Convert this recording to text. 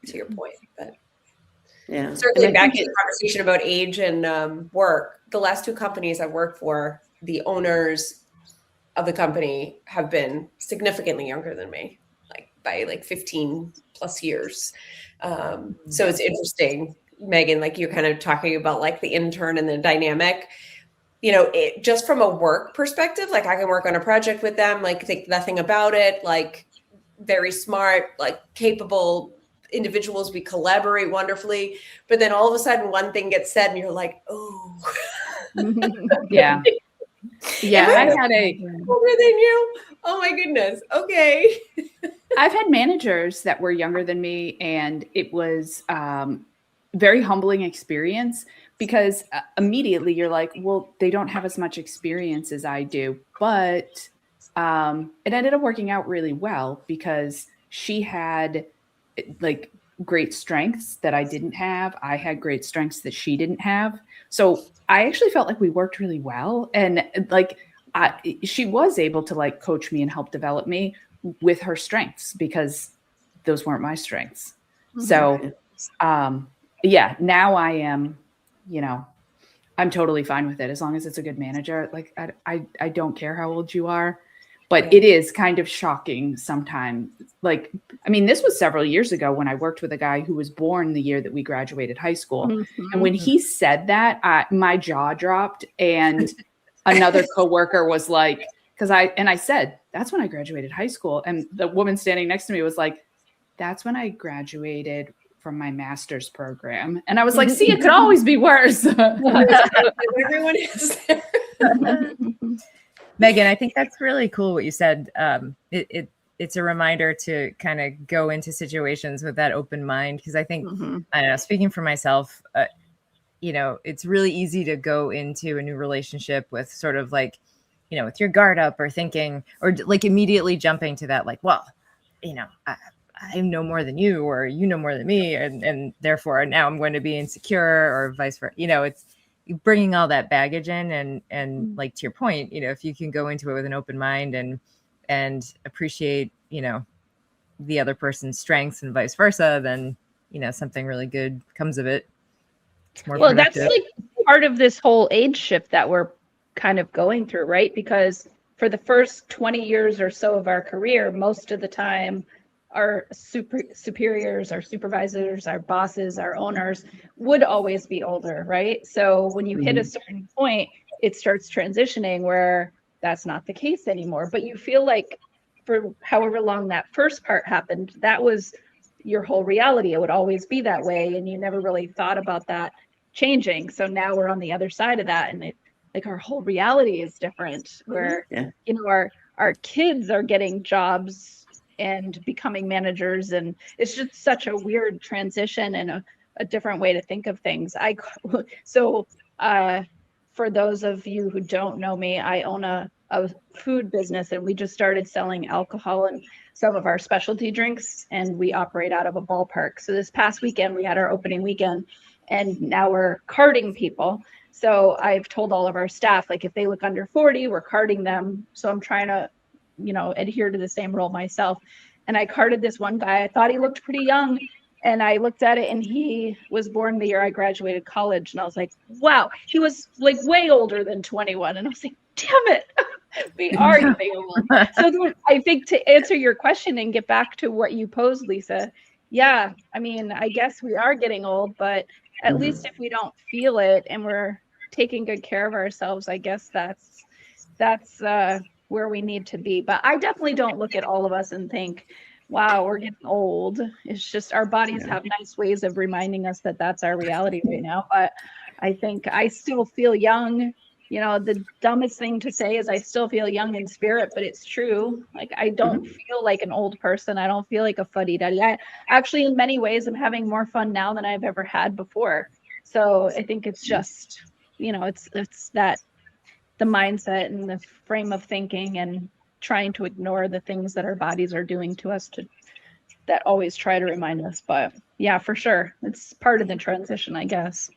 to your point. But yeah, certainly back to the conversation about age and work, the last 2 companies I've worked for, the owners of the company have been significantly younger than me, like by like 15 plus years. So it's interesting, Megan, like you're kind of talking about like the intern and the dynamic, it just from a work perspective, like I can work on a project with them, like think nothing about it, like very smart, like capable individuals. We collaborate wonderfully, but then all of a sudden one thing gets said and you're like, oh, yeah. Yeah, I had older than you. Oh my goodness. Okay. I've had managers that were younger than me, and it was very humbling experience because immediately you're like, well, they don't have as much experience as I do, but it ended up working out really well because she had like great strengths that I didn't have. I had great strengths that she didn't have. So I actually felt like we worked really well, and like she was able to like coach me and help develop me with her strengths because those weren't my strengths. So, yeah, now I am, I'm totally fine with it as long as it's a good manager. Like I don't care how old you are, but it is kind of shocking sometimes. Like, I mean, this was several years ago when I worked with a guy who was born the year that we graduated high school. Mm-hmm. And when he said that, my jaw dropped, and another coworker was like, I said, that's when I graduated high school. And the woman standing next to me was like, that's when I graduated from my master's program. And I was like, see, it could always be worse. Everyone is there. Megan, I think that's really cool what you said. It's a reminder to kind of go into situations with that open mind. Because I think, I don't know, speaking for myself, it's really easy to go into a new relationship with sort of like, with your guard up or thinking, or like immediately jumping to that, like, well, I know more than you, or you know more than me, and therefore now I'm going to be insecure, or vice versa. It's bringing all that baggage in, and like to your point, if you can go into it with an open mind and appreciate, the other person's strengths and vice versa, then something really good comes of it. It's more productive. That's like part of this whole age shift that we're kind of going through, right? Because for the first 20 years or so of our career, most of the time our superiors, our supervisors, our bosses, our owners would always be older, right? So when you hit a certain point, it starts transitioning where that's not the case anymore. But you feel like for however long that first part happened, that was your whole reality. It would always be that way, and you never really thought about that changing. So now we're on the other side of that, and it like our whole reality is different, where our kids are getting jobs and becoming managers, and it's just such a weird transition and a different way to think of things. For those of you who don't know me, I own a food business, and we just started selling alcohol and some of our specialty drinks, and we operate out of a ballpark. So this past weekend we had our opening weekend, and now we're carding people. So I've told all of our staff, like, if they look under 40, we're carding them. So I'm trying to, adhere to the same rule myself. And I carded this one guy. I thought he looked pretty young. And I looked at it, and he was born the year I graduated college. And I was like, wow, he was like way older than 21. And I was like, damn it, we are getting old. So I think to answer your question and get back to what you posed, Lisa, yeah, I mean, I guess we are getting old, but at least if we don't feel it and we're taking good care of ourselves, I guess that's where we need to be. But I definitely don't look at all of us and think, wow, we're getting old. It's just our bodies have nice ways of reminding us that that's our reality right now. But I think I still feel young. The dumbest thing to say is I still feel young in spirit, but it's true. Like, I don't feel like an old person. I don't feel like a fuddy-duddy. I actually, in many ways, I'm having more fun now than I've ever had before. So I think it's just, it's that the mindset and the frame of thinking, and trying to ignore the things that our bodies are doing to us that always try to remind us. But yeah, for sure, it's part of the transition, I guess.